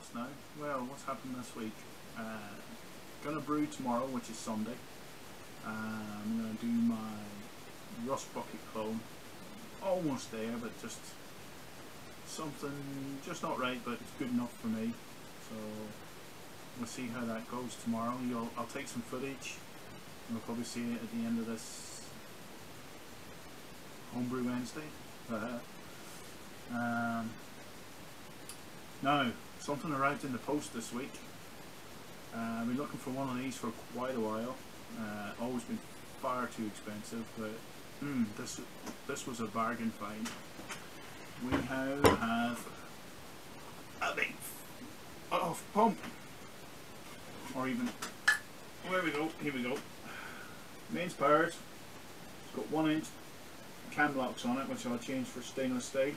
podcast now. Well, what's happened this week? Gonna brew tomorrow, which is Sunday. I'm gonna do my rustbucket clone. Almost there, but just something just not right, but it's good enough for me. So we'll see how that goes tomorrow. I'll take some footage, and we'll probably see it at the end of this Homebrew Wednesday. Now, something arrived in the post this week. I've been looking for one of these for quite a while. Always been far too expensive, but this was a bargain find. We have a big off pump, or even, there we go, here we go. Mains powered. It's got 1-inch cam locks on it, which I'll change for stainless steel.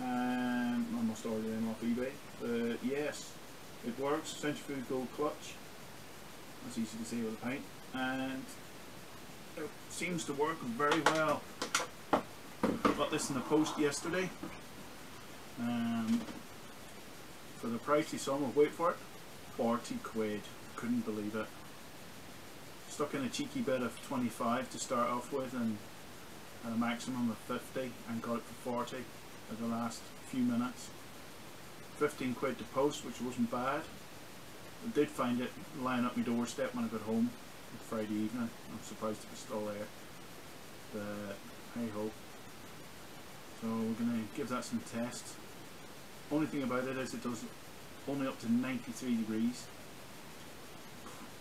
I must order them off eBay, but yes, it works. Centrifugal clutch, that's easy to see with the paint, and it seems to work very well. Got this in the post yesterday for the pricey sum of, wait for it, 40 quid. Couldn't believe it. Stuck in a cheeky bid of 25 to start off with, and at a maximum of 50, and got it for 40 at the last few minutes. 15 quid to post, which wasn't bad. I did find it lying up my doorstep when I got home on Friday evening. I'm surprised it was still there, but hey ho. So we're going to give that some tests. Only thing about it is it does only up to 93 degrees.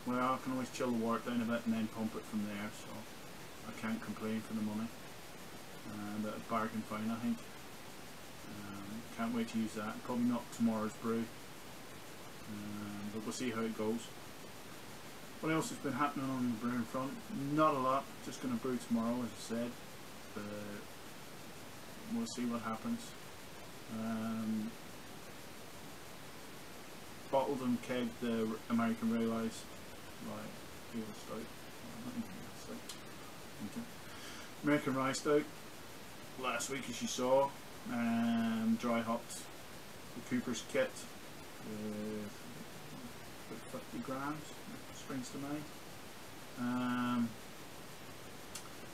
Well, I can always chill the water down a bit and then pump it from there, so I can't complain for the money. But a bargain find, I think. Can't wait to use that. Probably not tomorrow's brew, but we'll see how it goes. What else has been happening on the brewing front? Not a lot. Just going to brew tomorrow, as I said, but we'll see what happens. Bottled and kegged the American Realize Stout. American Rye Stout last week, as you saw. Dry hopped the Cooper's kit with about 50 grams, if it springs to mind.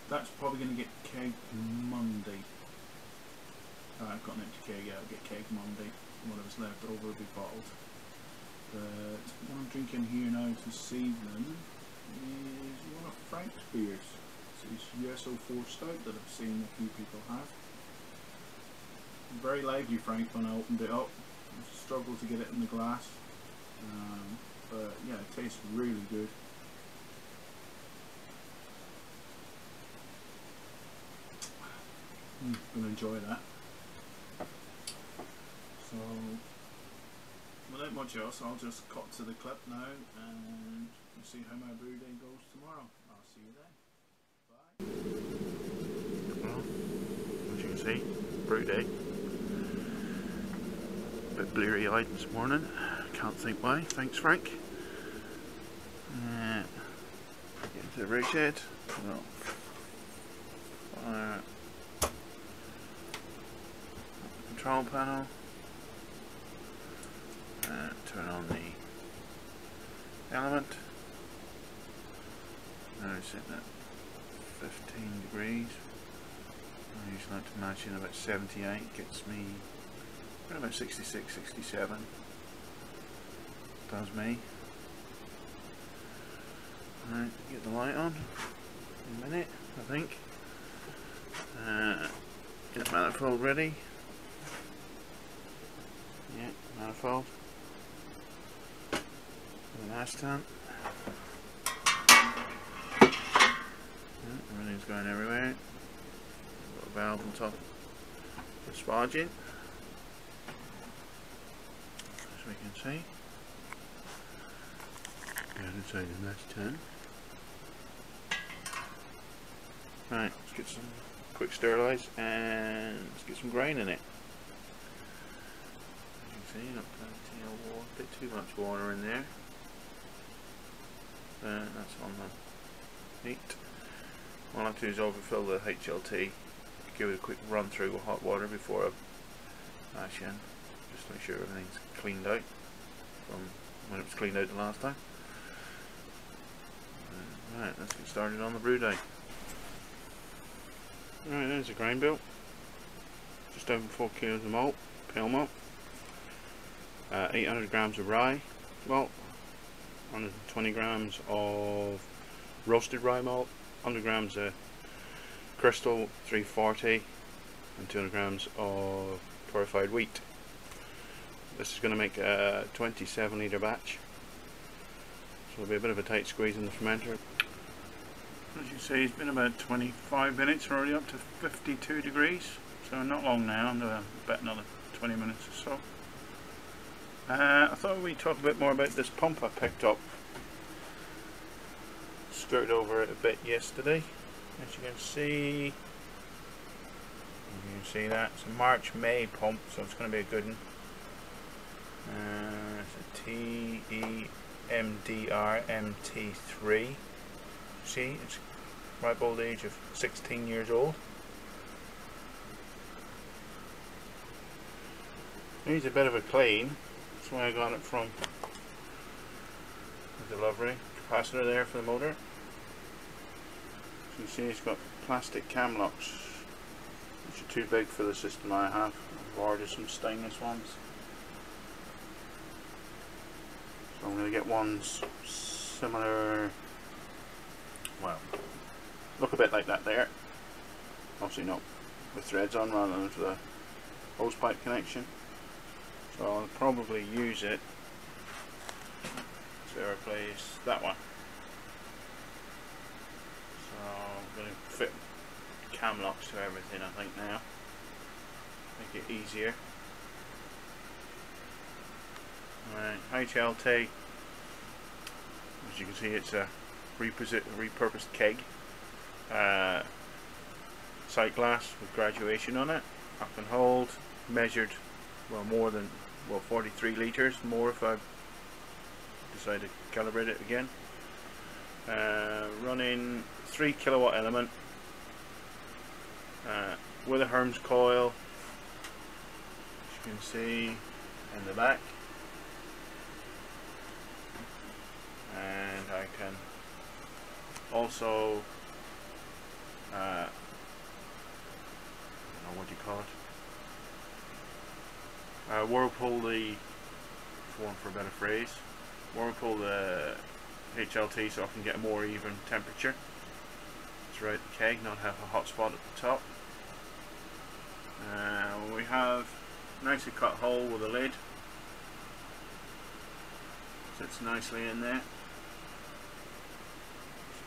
That's probably going to get kegged Monday. I've got an empty keg, yeah, I'll get kegged Monday. Whatever's left over will be bottled. But what I'm drinking here now this evening is one of Frank's beers. It's USO4 Stout that I've seen a few people have. Very lively, Frank, when I opened it up. I struggled to get it in the glass, but yeah, it tastes really good. Gonna enjoy that. So, without much else, I'll just cut to the clip now, and we'll see how my brew day goes tomorrow. I'll see you then. Bye. Well, as you can see, brew day. Bit bleary eyed this morning, can't think why. Thanks, Frank. Get into the rig shed. Control panel. Turn on the element. Now it's sitting at 15 degrees. I usually like to match in about 78, gets me about 66, 67. Does me. Alright, get the light on in a minute, I think. Get the manifold ready. Yeah, manifold. The ash tank. Yeah, everything's going everywhere. Got a valve on top for sparging, as we can see. Go inside the mash tank. Right, let's get some quick sterilise and let's get some grain in it. As you can see, not plenty of water, a bit too much water in there. That's on the heat. What I'll have to do is overfill the HLT, give it a quick run through with hot water before I mash in, just to make sure everything's cleaned out from when it was cleaned out the last time. Right, let's get started on the brew day. Right, there's the grain bill. Just over 4 kilos of malt, pale malt. 800 grams of rye malt, 120 grams of roasted rye malt, 100 grams of crystal 340, and 200 grams of purified wheat. This is going to make a 27 litre batch, so it'll be a bit of a tight squeeze in the fermenter. As you see, it's been about 25 minutes, already up to 52 degrees, so not long now, about another 20 minutes or so. I thought we'd talk a bit more about this pump I picked up. Skirted over it a bit yesterday. As you can see, that it's a March-May pump, so it's going to be a good one. It's a TEMDR MT3. See, it's ripe old age of 16 years old. Needs a bit of a clean. That's why I got it from the delivery. Capacitor there for the motor. So you see it's got plastic cam locks, which are too big for the system I have. I've ordered some stainless ones. So I'm going to get ones similar, well, look a bit like that there. Obviously not with threads on, rather than with the hose pipe connection. So I'll probably use it to replace that one. So I'm going to fit cam locks to everything, I think, now. Make it easier. Right, HLT. As you can see, it's a repurposed keg. Sight glass with graduation on it. Up and hold, measured, well, more than, well, 43 litres, more if I decide to calibrate it again. Running 3 kilowatt element with a Hermes coil, as you can see in the back, and I can also I don't know what you call it, whirlpool the, for want for a better phrase, whirlpool the HLT so I can get a more even temperature throughout the keg, not have a hot spot at the top. We have a nicely cut hole with a lid, sits nicely in there. So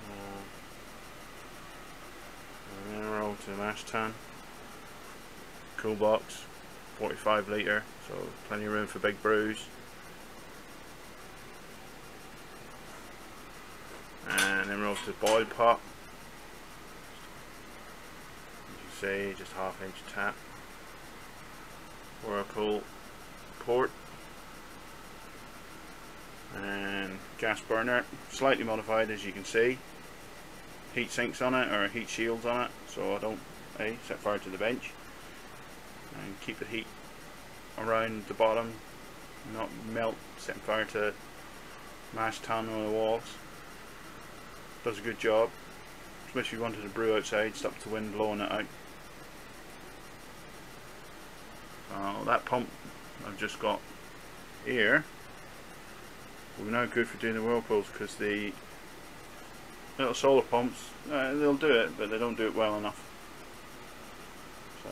we're going to roll to the mash tun. Cool box, 45 litre, so plenty of room for big brews. And then roll to the boil pot. As you see, just half-inch tap. Whirlpool port. And gas burner, slightly modified as you can see. Heat sinks on it, or heat shields on it, so I don't set fire to the bench. And keep the heat around the bottom, not melt, setting fire to mash tun on the walls. Does a good job, especially if you wanted to brew outside, stop the wind blowing it out. So that pump I've just got here will be now good for doing the whirlpools, because the little solar pumps, they'll do it, but they don't do it well enough. So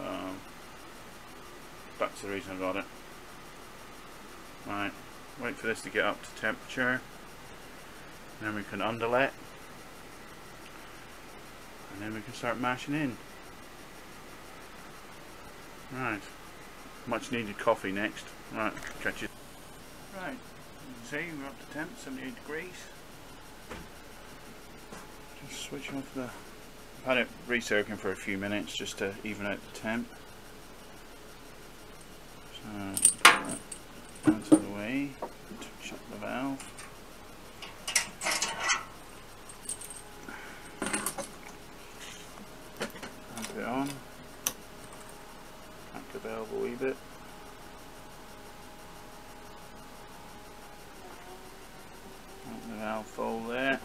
that's the reason I got it. Right, wait for this to get up to temperature, and then we can underlet, and then we can start mashing in. Right, much needed coffee next. Right, catch you. Right, you can see we're up to temp, 78 degrees. Just switch off the, I've had it recircling for a few minutes just to even out the temp. So out of the way, shut the valve. Clamp it on. Clamp the valve a wee bit. now full there.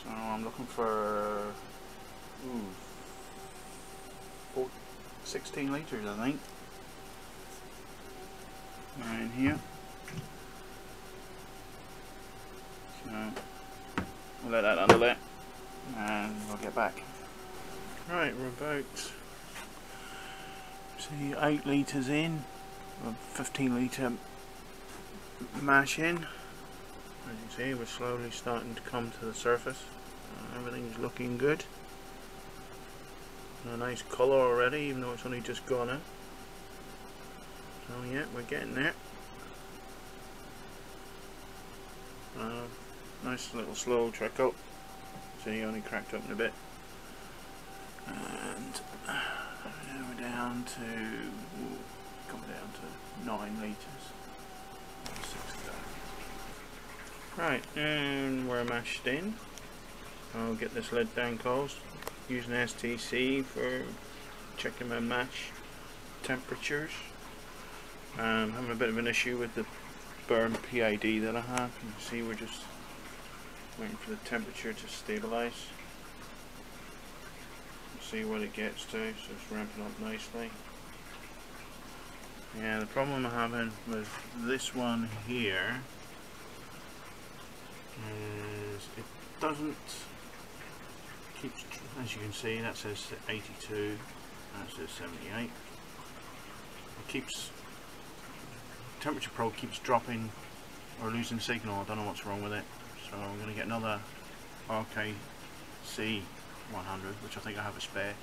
So I'm looking for 16 litres, I think. Right in here. So we'll let that under there and we'll get back. Right, we're about 8 litres in, 15 litre mash in. As you see, we're slowly starting to come to the surface. Everything's looking good. A nice colour already, even though it's only just gone out. So yeah, we're getting there. Nice little slow trickle. See, only cracked open a bit. And now we're down to, coming down to 9 litres. 6 to go. Right, and we're mashed in. I'll get this lid down closed. Using STC for checking my mash temperatures. Having a bit of an issue with the burn PID that I have. You can see we're just waiting for the temperature to stabilise. See what it gets to, so it's ramping up nicely. Yeah, the problem I'm having with this one here is it doesn't keep, as you can see, that says 82, that says 78. It keeps, temperature probe keeps dropping or losing signal. I don't know what's wrong with it, so I'm going to get another RKC 100, which I think I have a spare,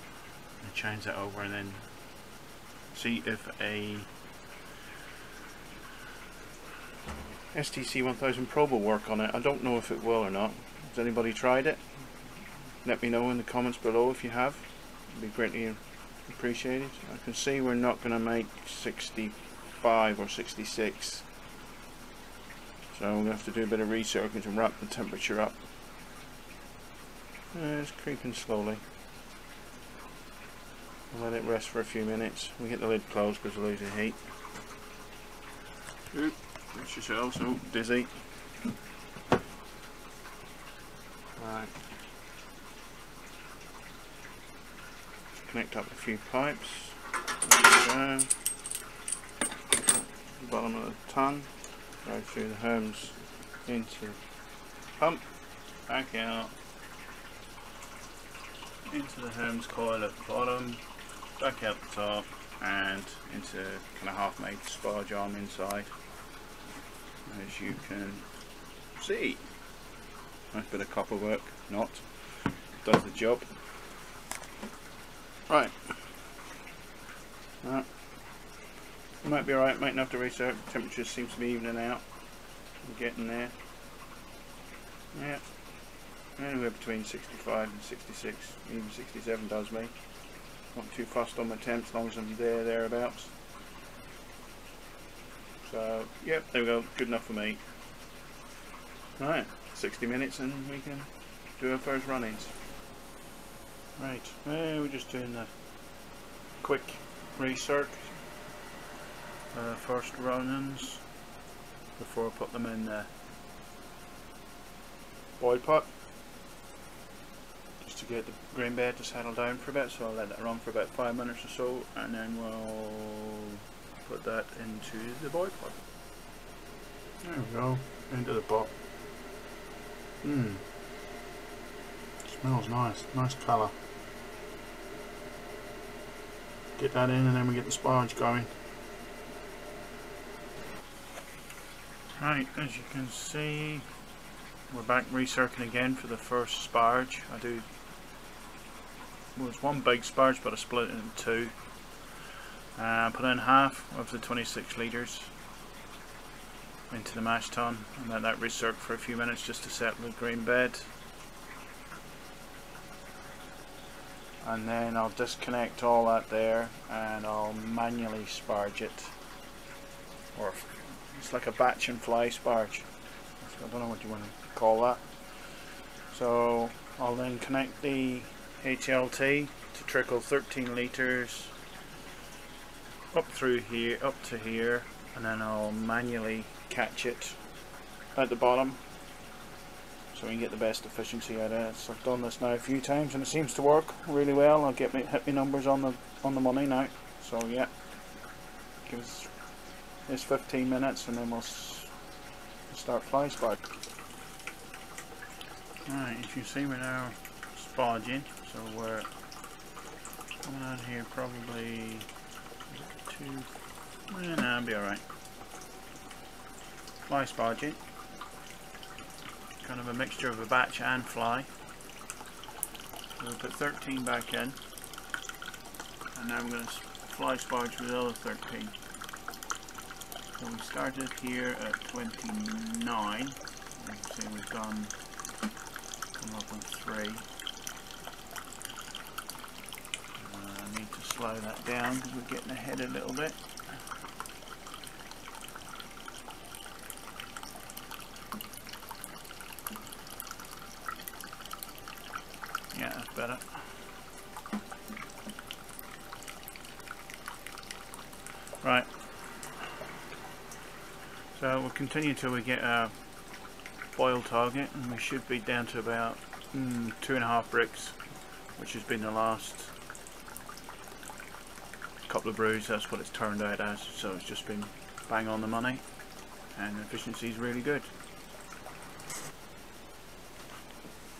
and change that over and then see if a STC 1000 probe will work on it. I don't know if it will or not. Has anybody tried it? Let me know in the comments below if you have. It'd be greatly appreciated. I can see we're not going to make 65 or 66, so we'll have to do a bit of recircuiting to wrap the temperature up. It's creeping slowly. We'll let it rest for a few minutes. We get the lid closed because we're losing heat. Oop, watch yourselves. Oh, dizzy. Right. Connect up a few pipes. There we go. The bottom of the ton. Go through the hose into the pump. Back out. Into the Hermes coil at the bottom, back out the top, and into kind of half-made sparge arm inside, as you can see. Nice bit of copper work, does the job. Right. Might be alright, might not have to recirculate. Temperature seems to be evening out. We're getting there. Yeah. Anywhere between 65 and 66, even 67 does me. Not too fussed on my temps as long as I'm thereabouts. So, yep, there we go, good enough for me. Right, 60 minutes and we can do our first run-ins. Right, we're just doing a quick recirc. First run-ins before I put them in the boil pot. To get the grain bed to settle down for a bit, so I'll let that run for about 5 minutes or so, and then we'll put that into the boil pot. There we go, into the pot. Smells nice, nice colour. Get that in and then we get the sparge going. Right, as you can see, we're back recircling again for the first sparge. Well, it's one big sparge, but I split it in two. Put in half of the 26 litres into the mash tun and let that recirc for a few minutes just to settle the grain bed. And then I'll disconnect all that there and I'll manually sparge it. Or it's like a batch and fly sparge. I don't know what you want to call that. So I'll then connect the HLT to trickle 13 litres up through here, up to here, and then I'll manually catch it at the bottom so we can get the best efficiency out of it. So I've done this now a few times and it seems to work really well. I'll hit my numbers on the money now. So yeah, give us this 15 minutes and then we'll start fly spout. Right, as you see we're now spodging, so we're coming out here probably nah, it'll be alright. Fly spodging, kind of a mixture of a batch and fly. So we'll put 13 back in, and now we're going to fly sparge with the other 13. So we started here at 29. You can see we've come up with 3. I need to slow that down because we're getting ahead a little bit. Yeah, that's better. Right. So we'll continue till we get our boil target, and we should be down to about 2.5 bricks, which has been the last couple of brews. That's what it's turned out as, so it's just been bang on the money and the efficiency is really good.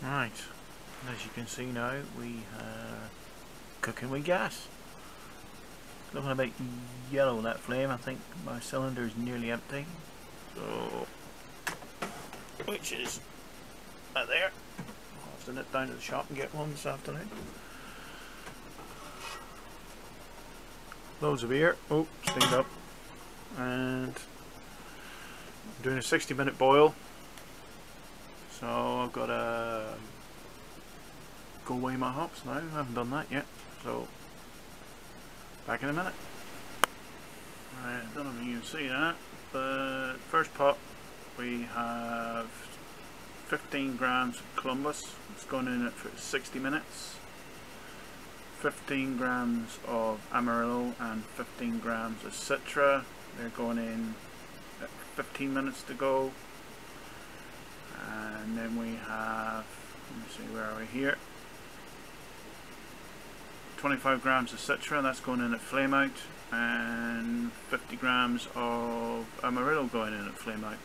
Right, as you can see now we are cooking with gas. Looking a bit yellow, that flame. I think my cylinder is nearly empty, so which is right there. I'll have to nip down to the shop and get one this afternoon. Loads of beer. Oh, steamed up. And I'm doing a 60-minute boil. So I've got to go weigh my hops now. I haven't done that yet. So back in a minute. Right, I don't know if you can see that, but first pot we have 15 grams of Columbus. It's going in at 60 minutes. 15 grams of Amarillo and 15 grams of Citra. They're going in at 15 minutes to go. And then we have, let me see, where are we here? 25 grams of Citra, that's going in at flame out, and 50 grams of Amarillo going in at flame out.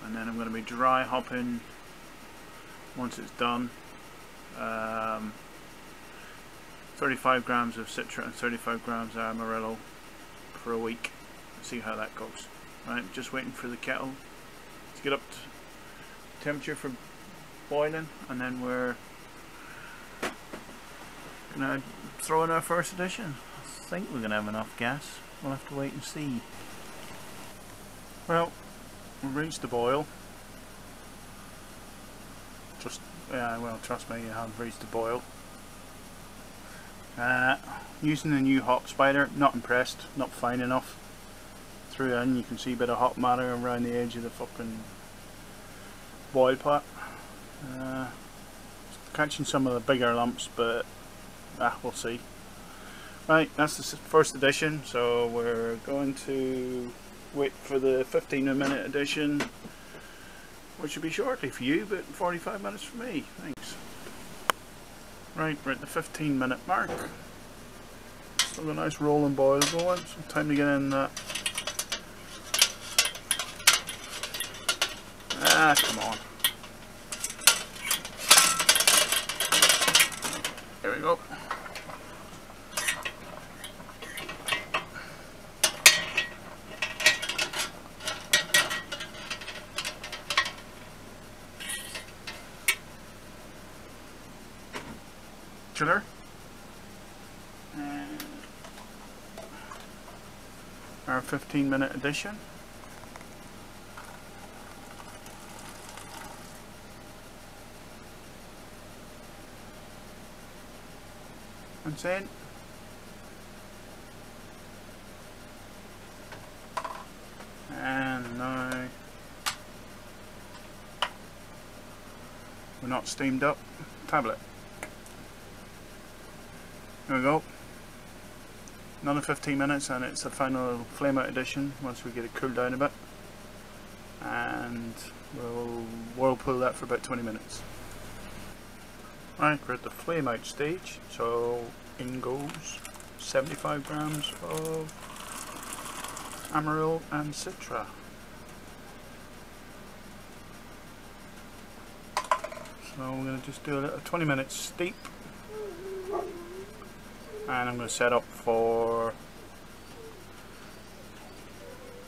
And then I'm going to be dry hopping once it's done. 35 grams of Citra and 35 grams of Amarillo for a week. See how that goes. Right, just waiting for the kettle to get up to temperature for boiling, and then we're gonna throw in our first edition. I think we're gonna have enough gas. We'll have to wait and see. Well, we've reached the boil. Well, trust me, you haven't reached the boil. Using the new hop spider, not impressed, not fine enough. Through in, you can see a bit of hop matter around the edge of the fucking boil pot. Catching some of the bigger lumps, but we'll see. Right, that's the first edition, so we're going to wait for the 15-minute edition, which will be shortly for you, but 45 minutes for me. Thanks. Right, we're at the 15-minute mark. Still got a nice rolling boil going, so time to get in that. Come on. There we go. Chiller. And our 15-minute edition. That's it. And now we're not steamed up tablet. There we go. Another 15 minutes and it's the final flame out edition once we get it cooled down a bit. and we'll whirlpool that for about 20 minutes. Right, we're at the flame out stage, so in goes 75 grams of Amarillo and Citra. So we're going to just do a little 20 minutes steep, and I'm going to set up for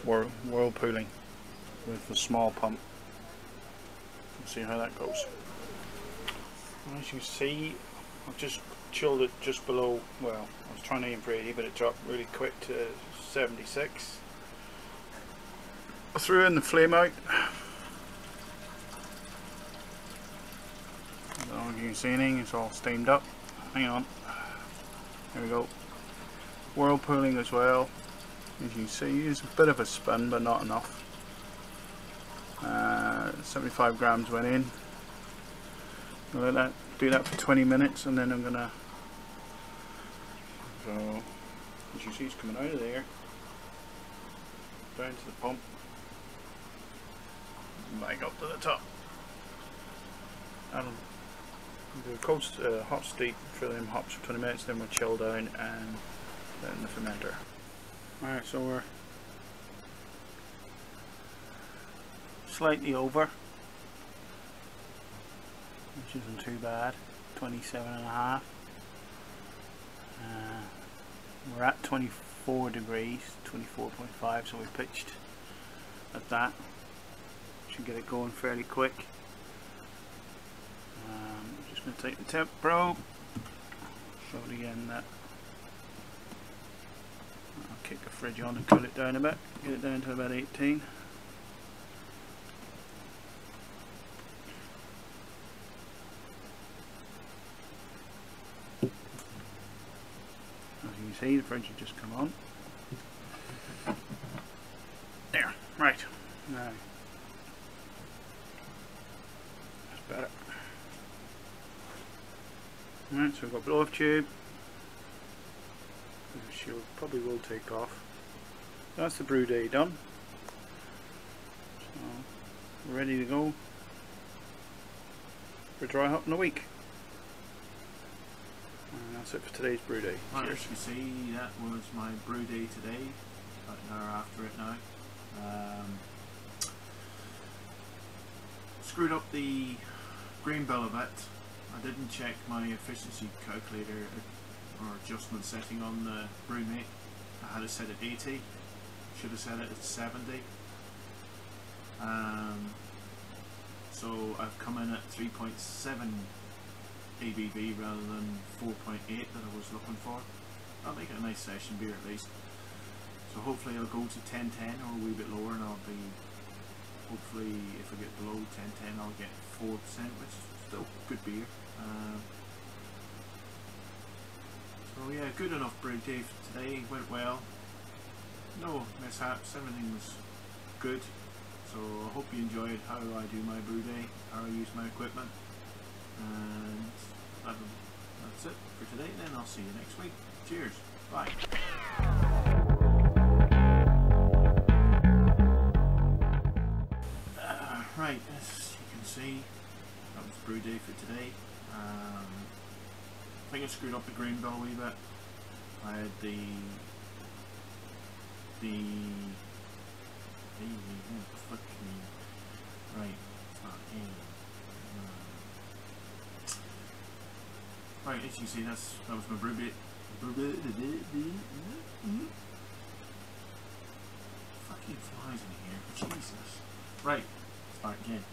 whirlpooling with the small pump. Let's see how that goes. As you see, I've just chilled it just below, well, I was trying to aim for 80, but it dropped really quick to 76. I threw in the flame out. As you can see, it's all steamed up. Hang on. There we go. Whirlpooling as well. As you can see, it's a bit of a spin, but not enough. 75 grams went in. I'll let that do that for 20 minutes, and then I'm gonna. So, as you see, it's coming out of there, down to the pump, back up to the top. And do a cold, hot steep for them hops for 20 minutes, then we'll chill down and then the fermenter. Alright, so we're slightly over, which isn't too bad, 27.5. We're at 24 degrees, 24.5, so we pitched at that. Should get it going fairly quick. Just going to take the temp probe, show it again that. I'll kick the fridge on and cool it down a bit, get it down to about 18. As you can see, the fridge has just come on. There, right, now that's better. Right, so we've got blow off tube, which probably will take off. That's the brew day done. So we're ready to go for dry hop in a week. And that's it for today's brew day. Right, as you can see, that was my brew day today. About an hour after it now. Screwed up the grain bill a bit. I didn't check my efficiency calculator or adjustment setting on the brewmate. I had it set at 80. Should have set it at 70. So I've come in at 3.7 ABV rather than 4.8 that I was looking for. I'll make it a nice session beer at least. So hopefully I'll go to 1010 or a wee bit lower, and I'll be, hopefully if I get below 1010 I'll get 4%, which is still good beer. So yeah, good enough brew day for today, went well. No mishaps, everything was good. So I hope you enjoyed how I do my brew day, how I use my equipment. And that's it for today then. I'll see you next week. Cheers. Bye. Right, as you can see, that was brew day for today. I think I screwed up the grain bill a wee bit. I had right, it's not in. Right, as you see, that was my brew bit. Fucking flies in here, Jesus. Right, start again.